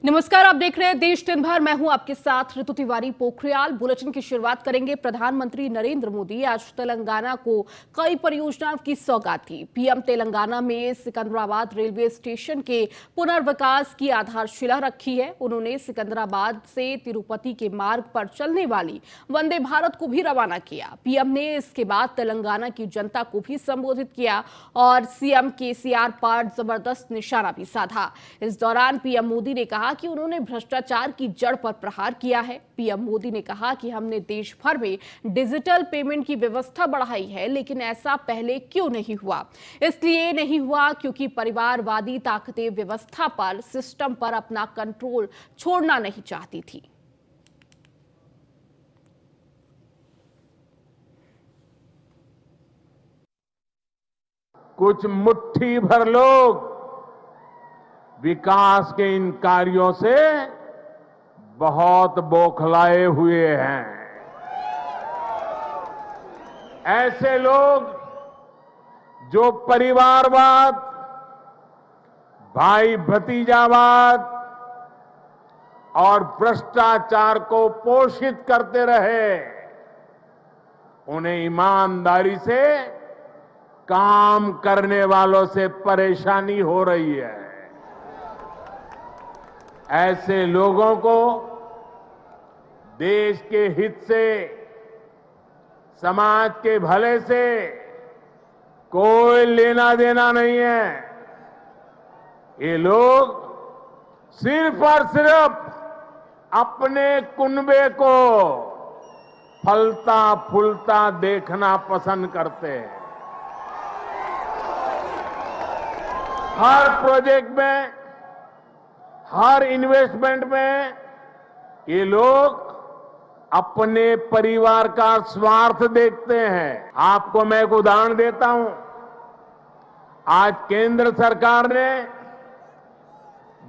नमस्कार, आप देख रहे हैं देश दिन भर। मैं हूं आपके साथ ऋतु तिवारी पोखरियाल। बुलेटिन की शुरुआत करेंगे। प्रधानमंत्री नरेंद्र मोदी आज तेलंगाना को कई परियोजनाओं की सौगात की। पीएम तेलंगाना में सिकंदराबाद रेलवे स्टेशन के पुनर्विकास की आधारशिला रखी है। उन्होंने सिकंदराबाद से तिरुपति के मार्ग पर चलने वाली वंदे भारत को भी रवाना किया। पीएम ने इसके बाद तेलंगाना की जनता को भी संबोधित किया और सीएम केसीआर पर जबरदस्त निशाना भी साधा। इस दौरान पीएम मोदी ने कहा कि उन्होंने भ्रष्टाचार की जड़ पर प्रहार किया है। पीएम मोदी ने कहा कि हमने देश भर में डिजिटल पेमेंट की व्यवस्था बढ़ाई है, लेकिन ऐसा पहले क्यों नहीं हुआ? इसलिए नहीं हुआ क्योंकि परिवारवादी ताकतें व्यवस्था पर, सिस्टम पर अपना कंट्रोल छोड़ना नहीं चाहती थी। कुछ मुट्ठी भर लोग विकास के इन कार्यों से बहुत बौखलाए हुए हैं। ऐसे लोग जो परिवारवाद, भाई भतीजावाद और भ्रष्टाचार को पोषित करते रहे, उन्हें ईमानदारी से काम करने वालों से परेशानी हो रही है। ऐसे लोगों को देश के हित से, समाज के भले से कोई लेना देना नहीं है। ये लोग सिर्फ और सिर्फ अपने कुनबे को फलता फूलता देखना पसंद करते हैं। हर प्रोजेक्ट में, हर इन्वेस्टमेंट में ये लोग अपने परिवार का स्वार्थ देखते हैं। आपको मैं एक उदाहरण देता हूं। आज केंद्र सरकार ने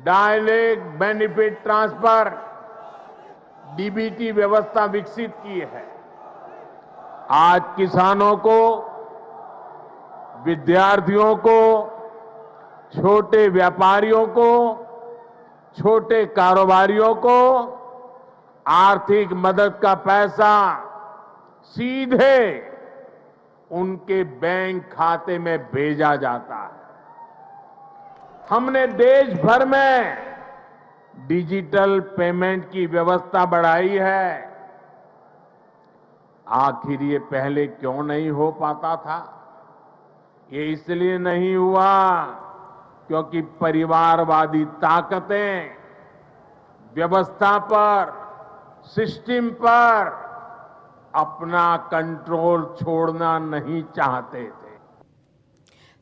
डायरेक्ट बेनिफिट ट्रांसफर डीबीटी व्यवस्था विकसित की है। आज किसानों को, विद्यार्थियों को, छोटे व्यापारियों को, छोटे कारोबारियों को आर्थिक मदद का पैसा सीधे उनके बैंक खाते में भेजा जाता है। हमने देश भर में डिजिटल पेमेंट की व्यवस्था बढ़ाई है। आखिर ये पहले क्यों नहीं हो पाता था? ये इसलिए नहीं हुआ क्योंकि परिवारवादी ताकतें व्यवस्था पर, सिस्टम पर अपना कंट्रोल छोड़ना नहीं चाहते थे।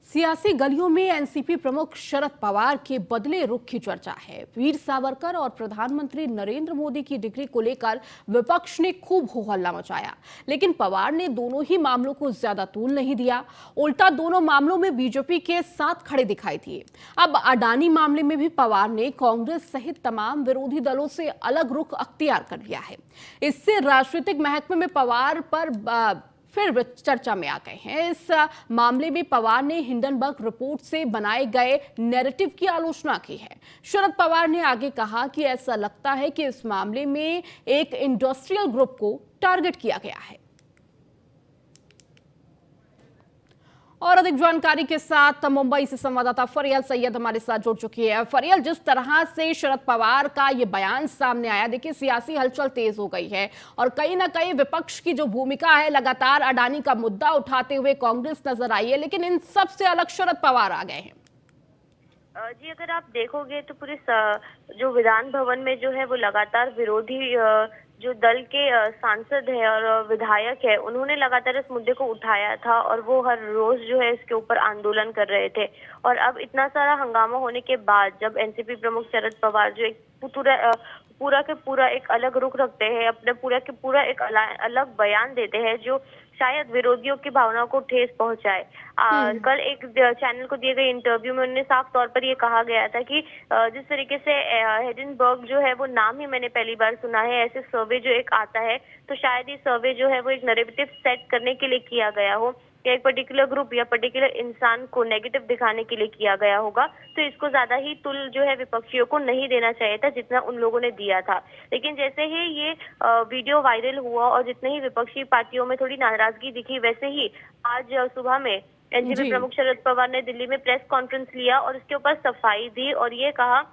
सियासी गलियों में एनसीपी प्रमुख शरद पवार के बदले रुख की चर्चा है। वीर सावरकर और प्रधानमंत्री नरेंद्र मोदी की डिग्री को लेकर विपक्ष ने खूब हो हल्ला मचाया, लेकिन पवार ने दोनों ही मामलों को ज्यादा तूल नहीं दिया। उल्टा दोनों मामलों में बीजेपी के साथ खड़े दिखाई दिए। अब अडानी मामले में भी पवार ने कांग्रेस सहित तमाम विरोधी दलों से अलग रुख अख्तियार कर लिया है। इससे राजनीतिक महकमे में पवार पर फिर चर्चा में आ गए हैं। इस मामले में पवार ने हिंडनबर्ग रिपोर्ट से बनाए गए नैरेटिव की आलोचना की है। शरद पवार ने आगे कहा कि ऐसा लगता है कि इस मामले में एक इंडस्ट्रियल ग्रुप को टारगेट किया गया है। और अधिक जानकारी के साथ मुंबई से संवाददाता फरियल सैयद हमारे साथ जुड़ चुकी है। फरियल, जिस तरह से शरद पवार का ये बयान सामने आया, देखिए सियासी हलचल तेज हो गई है और कहीं ना कहीं विपक्ष की जो भूमिका है, लगातार अडानी का मुद्दा उठाते हुए कांग्रेस नजर आई है, लेकिन इन सबसे अलग शरद पवार आ गए हैं। जी, अगर आप देखोगे तो पूरे जो विधान भवन में जो है वो लगातार विरोधी जो दल के सांसद है और विधायक है, उन्होंने लगातार इस मुद्दे को उठाया था और वो हर रोज जो है इसके ऊपर आंदोलन कर रहे थे। और अब इतना सारा हंगामा होने के बाद जब एनसीपी प्रमुख शरद पवार जो एक पूरा के पूरा एक अलग रुख रखते हैं, अपने पूरा के पूरा एक अलग बयान देते हैं जो शायद विरोधियों की भावनाओं को ठेस पहुंचाए। कल एक चैनल को दिए गए इंटरव्यू में उन्हें साफ तौर पर ये कहा गया था कि जिस तरीके से हिंडनबर्ग जो है वो नाम ही मैंने पहली बार सुना है। ऐसे सर्वे जो एक आता है तो शायद ये सर्वे जो है वो एक नैरेटिव सेट करने के लिए किया गया हो। या एक पर्टिकुलर ग्रुप या पर्टिकुलर इंसान को नेगेटिव दिखाने के लिए किया गया होगा, तो इसको ज्यादा ही तुल जो है विपक्षियों को नहीं देना चाहिए था जितना उन लोगों ने दिया था। लेकिन जैसे ही ये वीडियो वायरल हुआ और जितने ही विपक्षी पार्टियों में थोड़ी नाराजगी दिखी, वैसे ही आज सुबह में एनसीपी जी। प्रमुख शरद पवार ने दिल्ली में प्रेस कॉन्फ्रेंस लिया और उसके ऊपर सफाई दी और ये कहा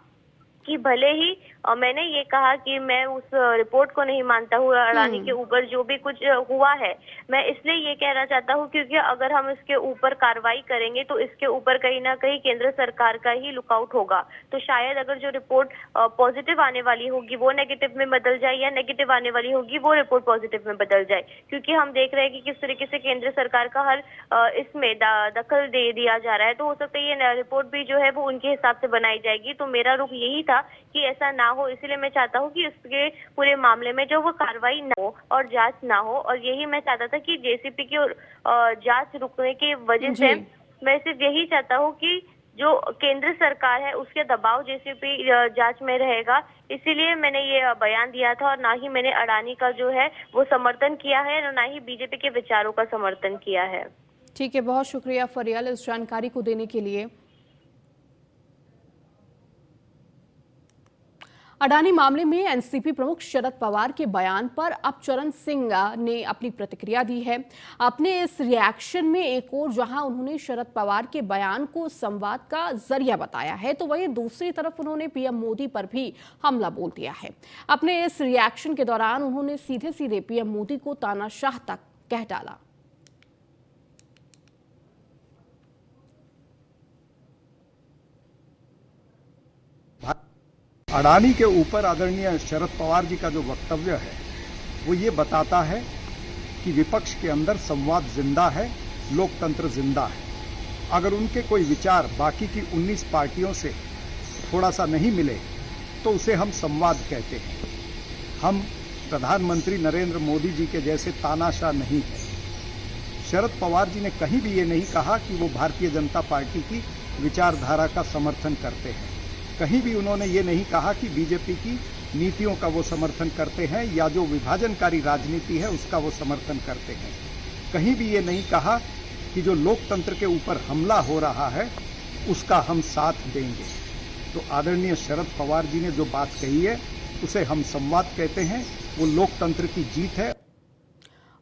कि भले ही मैंने ये कहा कि मैं उस रिपोर्ट को नहीं मानता हूँ, अडानी के ऊपर जो भी कुछ हुआ है, मैं इसलिए ये कहना चाहता हूँ क्योंकि अगर हम इसके ऊपर कार्रवाई करेंगे तो इसके ऊपर कहीं ना कहीं केंद्र सरकार का ही लुकआउट होगा। तो शायद अगर जो रिपोर्ट पॉजिटिव आने वाली होगी वो नेगेटिव में बदल जाए या नेगेटिव आने वाली होगी वो रिपोर्ट पॉजिटिव में बदल जाए, क्योंकि हम देख रहे हैं कि किस तरीके से केंद्र सरकार का हर इसमें दखल दे दिया जा रहा है। तो हो सकता है ये रिपोर्ट भी जो है वो उनके हिसाब से बनाई जाएगी। तो मेरा रुख यही था कि ऐसा ना हो, इसलिए मैं चाहता हूँ कि इसके पूरे मामले में जो वो कार्रवाई ना हो और जांच ना हो, और यही मैं चाहता था कि जेसीपी की जांच रुकने की वजह जी। से मैं सिर्फ यही चाहता हूँ कि जो केंद्र सरकार है उसके दबाव जेसीपी जांच में रहेगा, इसीलिए मैंने ये बयान दिया था और ना ही मैंने अडानी का जो है वो समर्थन किया है और ना ही बीजेपी के विचारों का समर्थन किया है। ठीक है, बहुत शुक्रिया फरियाल इस जानकारी को देने के लिए। अडानी मामले में एनसीपी प्रमुख शरद पवार के बयान पर अब चरण सिंह ने अपनी प्रतिक्रिया दी है। अपने इस रिएक्शन में एक और जहां उन्होंने शरद पवार के बयान को संवाद का जरिया बताया है, तो वहीं दूसरी तरफ उन्होंने पीएम मोदी पर भी हमला बोल दिया है। अपने इस रिएक्शन के दौरान उन्होंने सीधे सीधे पीएम मोदी को तानाशाह तक कह डाला। अडानी के ऊपर आदरणीय शरद पवार जी का जो वक्तव्य है वो ये बताता है कि विपक्ष के अंदर संवाद जिंदा है, लोकतंत्र जिंदा है। अगर उनके कोई विचार बाकी की 19 पार्टियों से थोड़ा सा नहीं मिले तो उसे हम संवाद कहते हैं। हम प्रधानमंत्री नरेंद्र मोदी जी के जैसे तानाशाह नहीं हैं। शरद पवार जी ने कहीं भी ये नहीं कहा कि वो भारतीय जनता पार्टी की विचारधारा का समर्थन करते हैं। कहीं भी उन्होंने ये नहीं कहा कि बीजेपी की नीतियों का वो समर्थन करते हैं या जो विभाजनकारी राजनीति है उसका वो समर्थन करते हैं। कहीं भी ये नहीं कहा कि जो लोकतंत्र के ऊपर हमला हो रहा है उसका हम साथ देंगे। तो आदरणीय शरद पवार जी ने जो बात कही है उसे हम संवाद कहते हैं, वो लोकतंत्र की जीत है।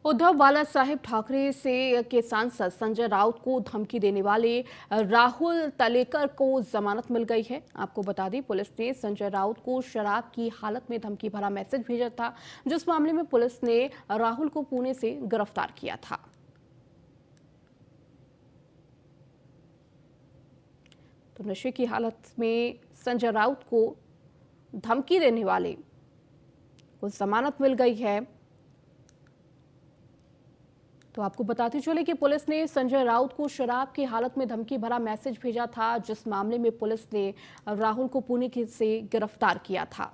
उद्धव बाला साहेब ठाकरे से के सांसद संजय राउत को धमकी देने वाले राहुल तलेकर को जमानत मिल गई है। आपको बता दें, पुलिस ने संजय राउत को शराब की हालत में धमकी भरा मैसेज भेजा था, जिस मामले में पुलिस ने राहुल को पुणे से गिरफ्तार किया था। तो नशे की हालत में संजय राउत को धमकी देने वाले को जमानत मिल गई है। तो आपको बताते चले कि पुलिस ने संजय राउत को शराब की हालत में धमकी भरा मैसेज भेजा था, जिस मामले में पुलिस ने राहुल को पुणे से गिरफ्तार किया था।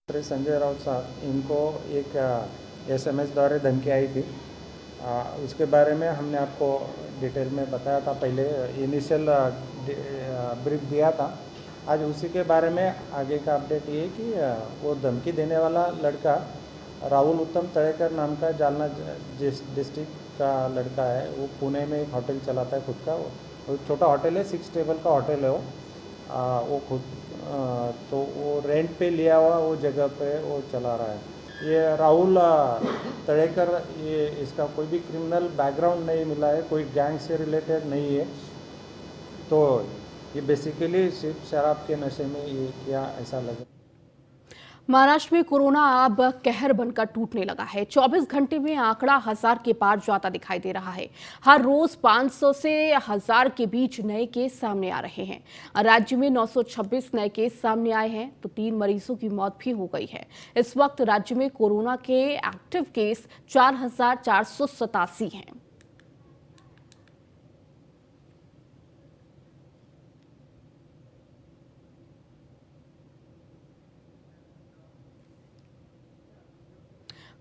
संजय राउत साहब, इनको एक एसएमएस द्वारा धमकी आई थी। उसके बारे में हमने आपको डिटेल में बताया था, पहले इनिशियल ब्रीफ दिया था। आज उसी के बारे में आगे का अपडेट ये है कि वो धमकी देने वाला लड़का राहुल उत्तम तड़ेकर नाम का जालना डिस्ट्रिक्ट का लड़का है। वो पुणे में एक होटल चलाता है खुद का। वो छोटा होटल है, 6 टेबल का होटल है वो खुद तो वो रेंट पे लिया हुआ वो जगह पे वो चला रहा है। ये राहुल तड़ेकर, ये इसका कोई भी क्रिमिनल बैकग्राउंड नहीं मिला है, कोई गैंग से रिलेटेड नहीं है। तो ये बेसिकली सिर्फ शराब के नशे में ये किया ऐसा लगे। महाराष्ट्र में कोरोना अब कहर बनकर टूटने लगा है। 24 घंटे में आंकड़ा 1000 के पार जाता दिखाई दे रहा है। हर रोज 500 से 1000 के बीच नए केस सामने आ रहे हैं। राज्य में 926 नए केस सामने आए हैं, तो 3 मरीजों की मौत भी हो गई है। इस वक्त राज्य में कोरोना के एक्टिव केस 4487 हैं।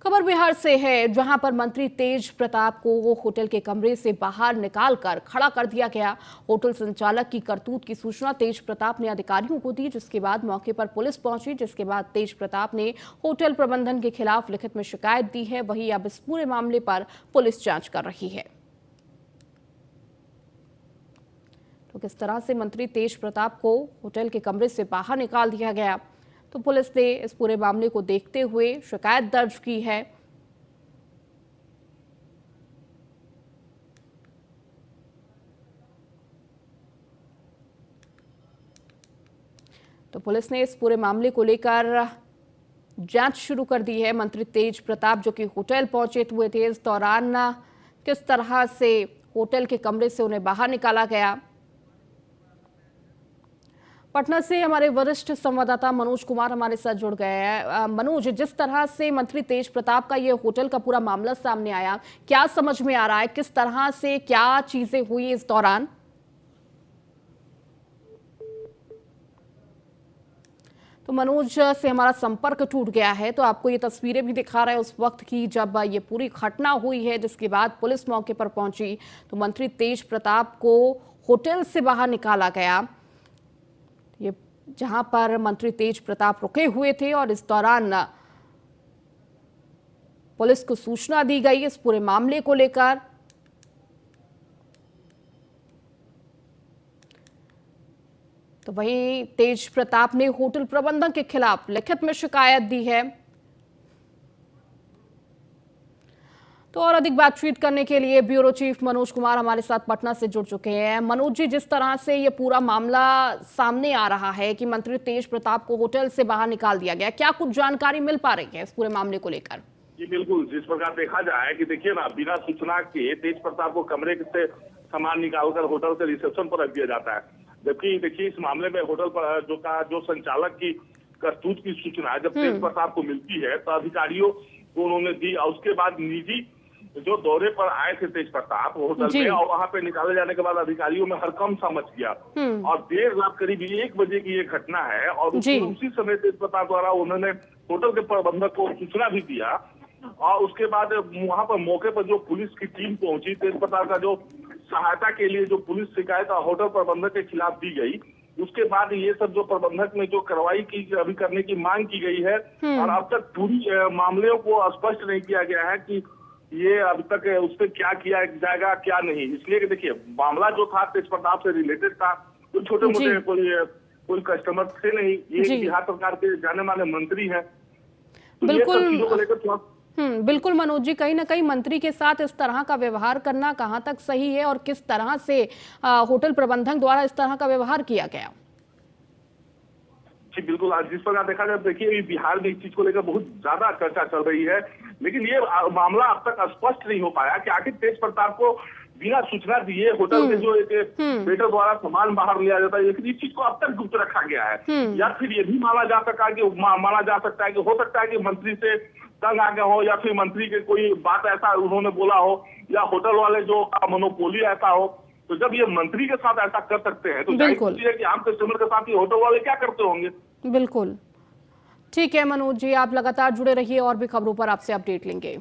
खबर बिहार से है, जहां पर मंत्री तेज प्रताप को होटल के कमरे से बाहर निकालकर खड़ा कर दिया गया। होटल संचालक की करतूत की सूचना तेज प्रताप ने अधिकारियों को दी, जिसके बाद मौके पर पुलिस पहुंची, जिसके बाद तेज प्रताप ने होटल प्रबंधन के खिलाफ लिखित में शिकायत दी है। वहीं अब इस पूरे मामले पर पुलिस जांच कर रही है। तो किस तरह से मंत्री तेज प्रताप को होटल के कमरे से बाहर निकाल दिया गया, तो पुलिस ने इस पूरे मामले को देखते हुए शिकायत दर्ज की है। तो पुलिस ने इस पूरे मामले को लेकर जांच शुरू कर दी है। मंत्री तेज प्रताप जो कि होटल पहुंचे हुए थे, इस दौरान किस तरह से होटल के कमरे से उन्हें बाहर निकाला गया। पटना से हमारे वरिष्ठ संवाददाता मनोज कुमार हमारे साथ जुड़ गए हैं। मनोज, जिस तरह से मंत्री तेज प्रताप का ये होटल का पूरा मामला सामने आया, क्या समझ में आ रहा है, किस तरह से क्या चीजें हुई इस दौरान? तो मनोज से हमारा संपर्क टूट गया है, तो आपको ये तस्वीरें भी दिखा रहे हैं उस वक्त की जब ये पूरी घटना हुई है, जिसके बाद पुलिस मौके पर पहुंची। तो मंत्री तेज प्रताप को होटल से बाहर निकाला गया, ये जहां पर मंत्री तेज प्रताप रुके हुए थे, और इस दौरान पुलिस को सूचना दी गई इस पूरे मामले को लेकर। तो वहीं तेज प्रताप ने होटल प्रबंधन के खिलाफ लिखित में शिकायत दी है। तो और अधिक बातचीत करने के लिए ब्यूरो चीफ मनोज कुमार हमारे साथ पटना से जुड़ चुके हैं। मनोज जी, जिस तरह से ये पूरा मामला सामने आ रहा है कि मंत्री तेज प्रताप को होटल से बाहर निकाल दिया गया, क्या कुछ जानकारी मिल पा रही है इस पूरे मामले को लेकर? जी बिल्कुल, जिस प्रकार देखा जाए कि देखिए ना, बिना सूचना के तेज प्रताप को कमरे से सामान निकालकर होटल के रिसेप्शन पर रख दिया जाता है। जबकि देखिए इस मामले में होटल पर जो संचालक की करतूत की सूचना जब तेज प्रताप को मिलती है तो अधिकारियों को उन्होंने दी, और उसके बाद निजी जो दौरे पर आए थे तेज प्रताप होटल में, और वहां पे निकाले जाने के बाद अधिकारियों में हड़कंप सा मच गया। और देर रात करीब 1 बजे की ये घटना है, और उसी समय तेज प्रताप द्वारा उन्होंने होटल के प्रबंधक को सूचना भी दिया, और उसके बाद वहां पर मौके पर जो पुलिस की टीम पहुंची, तेज प्रताप का जो सहायता के लिए जो पुलिस शिकायत होटल प्रबंधक के खिलाफ दी गई, उसके बाद ये सब जो प्रबंधक में जो कार्रवाई की अभी करने की मांग की गई है, और अब तक पूरी मामले को स्पष्ट नहीं किया गया है कि ये अभी तक उस पर क्या किया जाएगा क्या नहीं। इसलिए कि देखिए मामला जो था तेज प्रताप से रिलेटेड था, तो छोटे मोटे कोई कस्टमर थे नहीं, ये बिहार सरकार के जाने माने मंत्री हैं, तो बिल्कुल ये सब चीजों को लेकर थोड़ा बिल्कुल मनोज जी, कहीं ना कहीं मंत्री के साथ इस तरह का व्यवहार करना कहां तक सही है, और किस तरह से होटल प्रबंधक द्वारा इस तरह का व्यवहार किया गया? जी बिल्कुल, आज जिस प्रकार देखा जाए, देखिए बिहार में इस चीज को लेकर बहुत ज्यादा चर्चा चल रही है, लेकिन ये मामला अब तक स्पष्ट नहीं हो पाया कि आखिर तेज प्रताप को बिना सूचना दिए होटल के जो एक वेटर द्वारा सामान बाहर लिया जाता है, लेकिन इस चीज को अब तक गुप्त रखा गया है। या फिर ये भी माना जा सकता है कि हो सकता है कि मंत्री से तंग आ गए हो, या फिर मंत्री के कोई बात ऐसा उन्होंने बोला हो, या होटल वाले जो मोनोपोली ऐसा हो। तो जब ये मंत्री के साथ ऐसा कर सकते हैं, तो जाहिर सी है कि आम कस्टमर के साथ ये होटल वाले क्या करते होंगे। बिल्कुल ठीक है मनोज जी, आप लगातार जुड़े रहिए, और भी खबरों पर आपसे अपडेट लेंगे।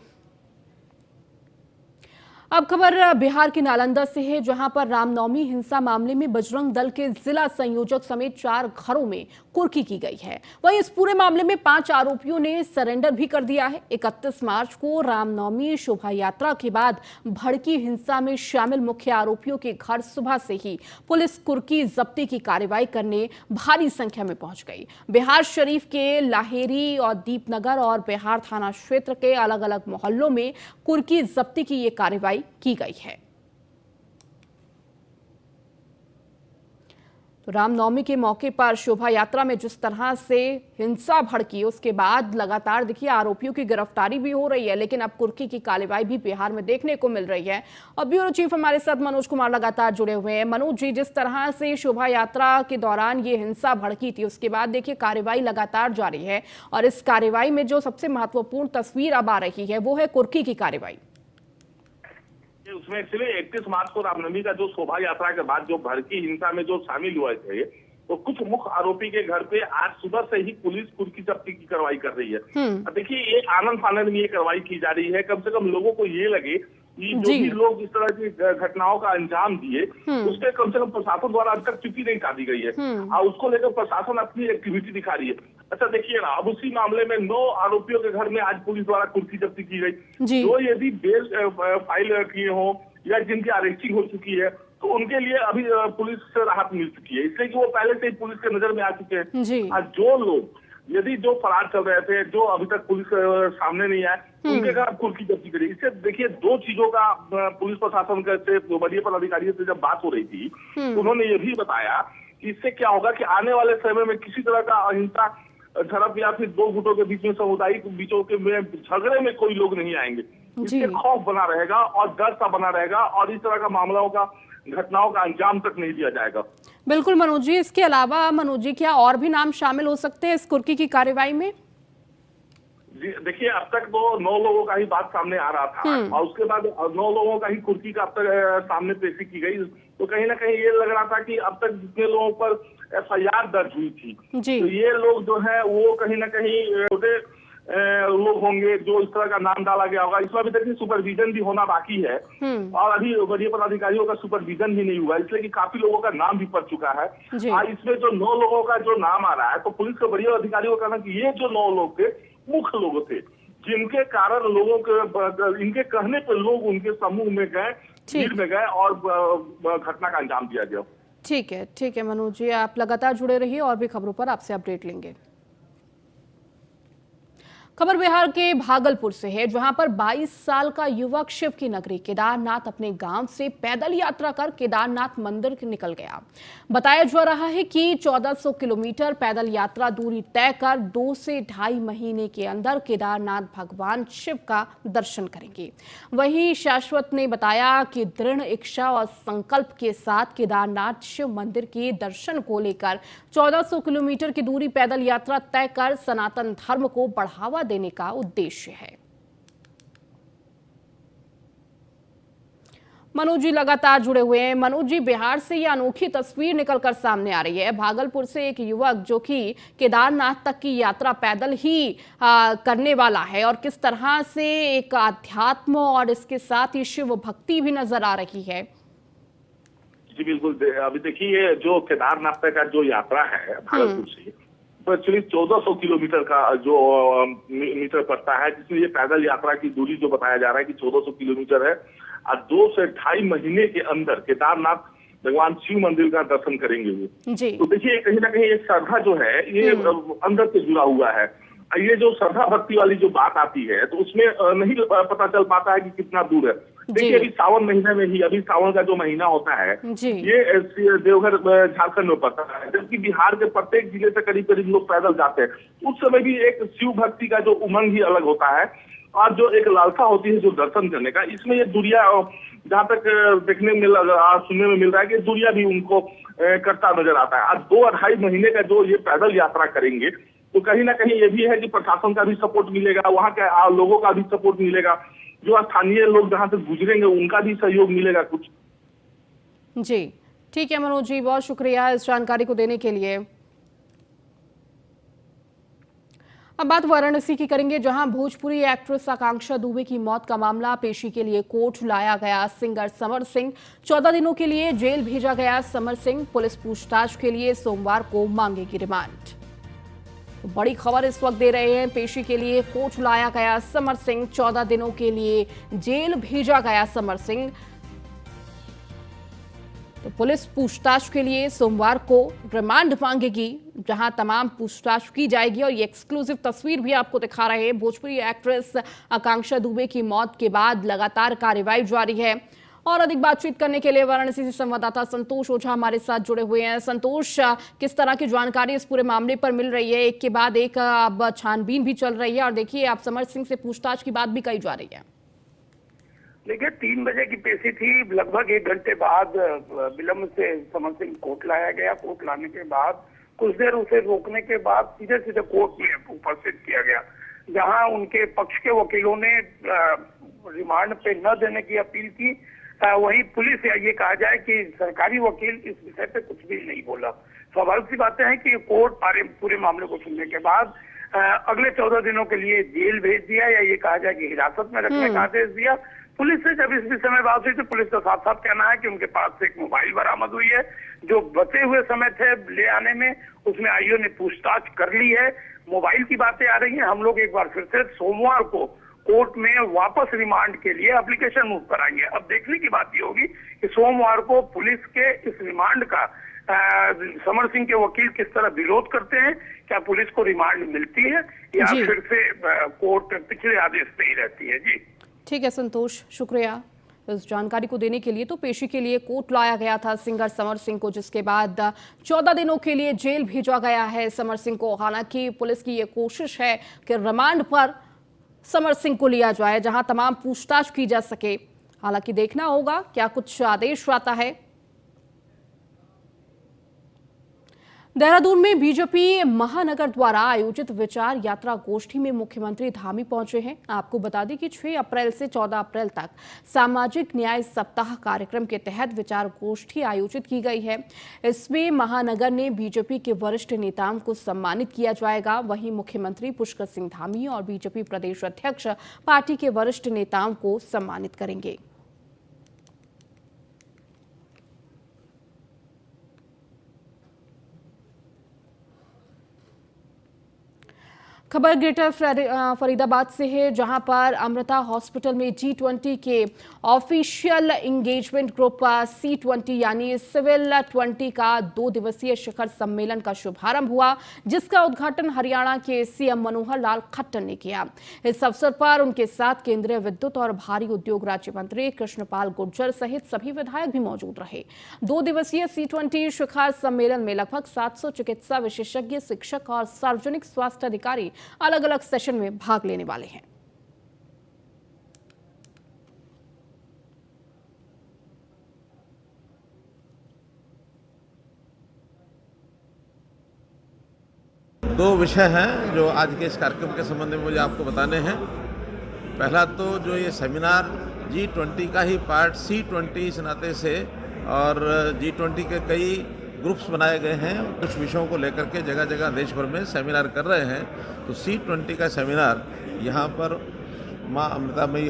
अब खबर बिहार की नालंदा से है, जहां पर रामनवमी हिंसा मामले में बजरंग दल के जिला संयोजक समेत 4 घरों में कुर्की की गई है। वहीं इस पूरे मामले में 5 आरोपियों ने सरेंडर भी कर दिया है। 31 मार्च को रामनवमी शोभा यात्रा के बाद भड़की हिंसा में शामिल मुख्य आरोपियों के घर सुबह से ही पुलिस कुर्की जब्ती की कार्रवाई करने भारी संख्या में पहुंच गई। बिहार शरीफ के लाहेरी और दीपनगर और बिहार थाना क्षेत्र के अलग अलग मोहल्लों में कुर्की जब्ती की ये कार्रवाई की गई है। तो रामनवमी के मौके पर शोभा यात्रा में जिस तरह से हिंसा भड़की, उसके बाद लगातार देखिए आरोपियों की गिरफ्तारी भी हो रही है, लेकिन अब कुर्की की कार्रवाई भी बिहार में देखने को मिल रही है। और ब्यूरो चीफ हमारे साथ मनोज कुमार लगातार जुड़े हुए हैं। मनोज जी, जिस तरह से शोभा यात्रा के दौरान ये हिंसा भड़की थी, उसके बाद देखिए कार्रवाई लगातार जारी है, और इस कार्रवाई में जो सबसे महत्वपूर्ण तस्वीर अब आ रही है वो है कुर्की की कार्रवाई। उसमें एक्चुअली 31 मार्च को रामनवमी का जो शोभा यात्रा के बाद जो भड़की हिंसा में जो शामिल हुए थे, तो कुछ मुख्य आरोपी के घर पे आज सुबह से ही पुलिस कुर्की जब्ती की कार्रवाई कर रही है। देखिए, ये आनंद फानंद में ये कार्रवाई की जा रही है, कम से कम लोगों को ये लगे कि जो भी लोग इस तरह की घटनाओं का अंजाम दिए उसके कम से कम प्रशासन द्वारा अब तक चुप्पी नहीं काटी गई है और उसको लेकर प्रशासन अपनी एक्टिविटी दिखा रही है। अच्छा देखिए ना, अब उसी मामले में 9 आरोपियों के घर में आज पुलिस द्वारा कुर्की जब्ती की गई। जो यदि बेल फाइल किए हों या जिनकी अरेस्टिंग हो चुकी है तो उनके लिए अभी पुलिस से राहत मिल चुकी है, इसलिए कि वो पहले से ही पुलिस के नजर में आ चुके हैं। आज जो लोग यदि जो फरार चल रहे थे, जो अभी तक पुलिस सामने नहीं आए, उनके घर कुर्की जब्ती करी। इससे देखिए 2 चीजों का पुलिस प्रशासन से वरीय पदाधिकारियों से जब बात हो रही थी तो उन्होंने ये भी बताया कि इससे क्या होगा कि आने वाले समय में किसी तरह का अहिंसा झड़प या फिर 2 गुटों के बीच में सामुदायिक बीचों के में झगड़े में कोई लोग नहीं आएंगे। इससे खौफ बना रहेगा और डर सा बना रहेगा और इस तरह का मामलों का घटनाओं का अंजाम तक नहीं दिया जाएगा। बिल्कुल मनोज जी, इसके अलावा मनोज जी क्या और भी नाम शामिल हो सकते हैं इस कुर्की की कार्रवाई में? जी देखिए, अब तक तो 9 लोगों का ही बात सामने आ रहा था और उसके बाद 9 लोगों का ही कुर्की का अब तक सामने पेशी की गई। तो कहीं ना कहीं ये लग रहा था कि अब तक जितने लोगों पर FIR दर्ज हुई थी तो ये लोग जो है वो कहीं ना कहीं छोटे लोग होंगे जो इस तरह का नाम डाला गया होगा। इसमें अभी तक सुपरविजन भी होना बाकी है और अभी वरीय पदाधिकारियों का सुपरविजन भी नहीं हुआ, इसलिए कि काफी लोगों का नाम भी पड़ चुका है। और इसमें जो 9 लोगों का जो नाम आ रहा है तो पुलिस के वरीय अधिकारियों का कहना कि ये जो 9 लोग थे मुख्य लोग थे जिनके कारण लोगों के इनके कहने पर लोग उनके समूह में गए, भीड़ में गए और घटना का अंजाम दिया गया। ठीक है मनोज जी, आप लगातार जुड़े रहिए और भी खबरों पर आपसे अपडेट लेंगे। खबर बिहार के भागलपुर से है, जहां पर 22 साल का युवक शिव की नगरी केदारनाथ अपने गांव से पैदल यात्रा कर केदारनाथ मंदिर निकल गया। बताया जा रहा है कि 1400 किलोमीटर पैदल यात्रा दूरी तय कर 2 से ढाई महीने के अंदर केदारनाथ भगवान शिव का दर्शन करेंगे। वहीं शाश्वत ने बताया कि दृढ़ इच्छा और संकल्प के साथ केदारनाथ शिव मंदिर के दर्शन को लेकर 1400 किलोमीटर की दूरी पैदल यात्रा तय कर सनातन धर्म को बढ़ावा देने का उद्देश्य है। मनोज जी लगातार जुड़े हुए हैं। मनोज जी, बिहार से ये अनोखी तस्वीर निकलकर सामने आ रही है। भागलपुर से एक युवक जो कि केदारनाथ तक की यात्रा पैदल ही करने वाला है और किस तरह से एक आध्यात्म और इसके साथ ही शिव भक्ति भी नजर आ रही है। जी बिल्कुल, अभी देखिए जो केदारनाथ का जो यात्रा है भागलपुर से एक्चुअली 1400 किलोमीटर का जो मीटर पड़ता है, जिसमें ये पैदल यात्रा की दूरी जो बताया जा रहा है कि 1400 किलोमीटर है और 2 से ढाई महीने के अंदर केदारनाथ भगवान शिव मंदिर का दर्शन करेंगे वो। तो देखिए कहीं ना कहीं एक श्रद्धा जो है ये अंदर से जुड़ा हुआ है। ये जो श्रद्धा भक्ति वाली जो बात आती है तो उसमें नहीं पता चल पाता है कि कितना दूर है। देखिए अभी सावन महीने में ही, अभी सावन का जो महीना होता है ये देवघर झारखंड में पड़ता है, जबकि बिहार के प्रत्येक जिले से करीब करीब लोग पैदल जाते हैं। उस समय भी एक शिव भक्ति का जो उमंग ही अलग होता है और जो एक लालसा होती है जो दर्शन करने का, इसमें ये दूरिया जहाँ तक देखने में सुनने में मिल रहा है कि दूरिया भी उनको करता नजर आता है। आज 2-2.5 महीने का जो ये पैदल यात्रा करेंगे तो कहीं ना कहीं ये भी है कि प्रशासन का भी सपोर्ट मिलेगा, वहाँ के लोगों का भी सपोर्ट मिलेगा, जो स्थानीय लोग जहाँ से गुजरेंगे उनका भी सहयोग मिलेगा कुछ। जी ठीक है मनोज जी, बहुत शुक्रिया इस जानकारी को देने के लिए। अब बात वाराणसी की करेंगे, जहां भोजपुरी एक्ट्रेस आकांक्षा दुबे की मौत का मामला पेशी के लिए कोर्ट लाया गया। सिंगर समर सिंह 14 दिनों के लिए जेल भेजा गया। समर सिंह पुलिस पूछताछ के लिए सोमवार को मांगेगी रिमांड। तो बड़ी खबर इस वक्त दे रहे हैं, पेशी के लिए कोर्ट लाया गया समर सिंह, 14 दिनों के लिए जेल भेजा गया समर सिंह। तो पुलिस पूछताछ के लिए सोमवार को रिमांड मांगेगी, जहां तमाम पूछताछ की जाएगी। और ये एक्सक्लूसिव तस्वीर भी आपको दिखा रहे हैं। भोजपुरी एक्ट्रेस आकांक्षा दुबे की मौत के बाद लगातार कार्रवाई जारी है। और अधिक बातचीत करने के लिए वाराणसी से संवाददाता संतोष ओझा हमारे साथ जुड़े हुए हैं। संतोष, किस तरह की जानकारी इस पूरे मामले पर मिल रही है? एक के बाद एक अब छानबीन भी चल रही है और देखिए आप समर सिंह से पूछताछ की बात भी कही जा रही है। देखिए 3 बजे की पेशी थी, लगभग 1 घंटे बाद विलंब से समर सिंह कोर्ट लाया गया। कोर्ट लाने के बाद कुछ देर उसे रोकने के बाद सीधे सीधे कोर्ट में उपस्थित किया गया, जहां उनके पक्ष के वकीलों ने रिमांड पे न देने की अपील की। वहीं पुलिस या ये कहा जाए कि सरकारी वकील इस विषय पे कुछ भी नहीं बोला। स्वाभाविक सी बातें हैं कि कोर्ट पूरे मामले को सुनने के बाद अगले 14 दिनों के लिए जेल भेज दिया, या ये कहा जाए कि हिरासत में रखने का आदेश दिया। पुलिस से जब इस विषय में बात हुई तो पुलिस का साफ साफ कहना है कि उनके पास से एक मोबाइल बरामद हुई है। जो बचे हुए समय थे ले आने में, उसमें आईओ ने पूछताछ कर ली है। मोबाइल की बातें आ रही हैं। हम लोग एक बार फिर से सोमवार को कोर्ट में वापस रिमांड के लिए एप्लीकेशन मूव कराएंगे। अब देखने की बात ये होगी कि सोमवार को पुलिस के इस रिमांड का समर सिंह के वकील किस तरह विरोध करते हैं। क्या पुलिस को रिमांड मिलती है या फिर से कोर्ट पिछले आदेश पे ही रहती है। जी ठीक है संतोष, शुक्रिया इस जानकारी को देने के लिए। तो पेशी के लिए कोर्ट लाया गया था सिंगर समर सिंह को, जिसके बाद 14 दिनों के लिए जेल भेजा गया है समर सिंह को। हालांकि पुलिस की ये कोशिश है कि रिमांड पर समर सिंह को लिया जाए, जहां तमाम पूछताछ की जा सके। हालांकि देखना होगा क्या कुछ आदेश आता है। देहरादून में बीजेपी महानगर द्वारा आयोजित विचार यात्रा गोष्ठी में मुख्यमंत्री धामी पहुंचे हैं। आपको बता दें कि 6 अप्रैल से 14 अप्रैल तक सामाजिक न्याय सप्ताह कार्यक्रम के तहत विचार गोष्ठी आयोजित की गई है। इसमें महानगर ने बीजेपी के वरिष्ठ नेताओं को सम्मानित किया जाएगा। वहीं मुख्यमंत्री पुष्कर सिंह धामी और बीजेपी प्रदेश अध्यक्ष पार्टी के वरिष्ठ नेताओं को सम्मानित करेंगे। खबर ग्रेटर फरीदाबाद से है, जहां पर अमृता हॉस्पिटल में G20 के ऑफिशियल एंगेजमेंट ग्रुप C20 यानी सिविल 20 का 2 दिवसीय शिखर सम्मेलन का शुभारंभ हुआ, जिसका उद्घाटन हरियाणा के सीएम मनोहर लाल खट्टर ने किया। इस अवसर पर उनके साथ केंद्रीय विद्युत और भारी उद्योग राज्य मंत्री कृष्णपाल गुर्जर सहित सभी विधायक भी मौजूद रहे। 2 दिवसीय C20 शिखर सम्मेलन में लगभग 700 चिकित्सा विशेषज्ञ, शिक्षक और सार्वजनिक स्वास्थ्य अधिकारी अलग अलग सेशन में भाग लेने वाले हैं। दो विषय हैं जो आज के इस कार्यक्रम के संबंध में मुझे आपको बताने हैं। पहला तो जो ये सेमिनार G20 का ही पार्ट C20 इस नाते से, और G20 के कई ग्रुप्स बनाए गए हैं, कुछ विषयों को लेकर के जगह जगह देश भर में सेमिनार कर रहे हैं। तो C20 का सेमिनार यहाँ पर माँ अमृतामयी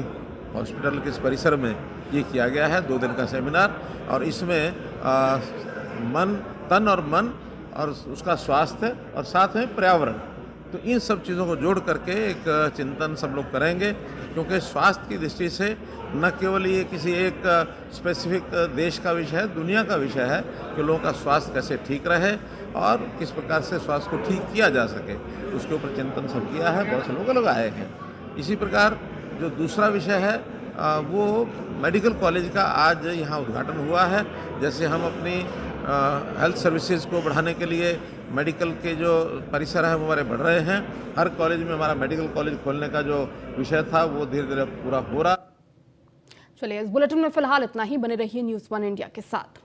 हॉस्पिटल के इस परिसर में ये किया गया है। 2 दिन का सेमिनार, और इसमें तन और मन और उसका स्वास्थ्य और साथ में पर्यावरण, तो इन सब चीज़ों को जोड़ करके एक चिंतन सब लोग करेंगे। क्योंकि स्वास्थ्य की दृष्टि से न केवल ये किसी एक स्पेसिफिक देश का विषय है, दुनिया का विषय है कि लोगों का स्वास्थ्य कैसे ठीक रहे और किस प्रकार से स्वास्थ्य को ठीक किया जा सके, उसके ऊपर चिंतन सब किया है। बहुत से लोग आए हैं। इसी प्रकार जो दूसरा विषय है वो मेडिकल कॉलेज का आज यहाँ उद्घाटन हुआ है। जैसे हम अपनी हेल्थ सर्विसेज को बढ़ाने के लिए मेडिकल के जो परिसर है वो हमारे बढ़ रहे हैं। हर कॉलेज में हमारा मेडिकल कॉलेज खोलने का जो विषय था वो धीरे धीरे पूरा हो रहा। चलिए, इस बुलेटिन में फिलहाल इतना ही। बने रहिए न्यूज़ 1 इंडिया के साथ।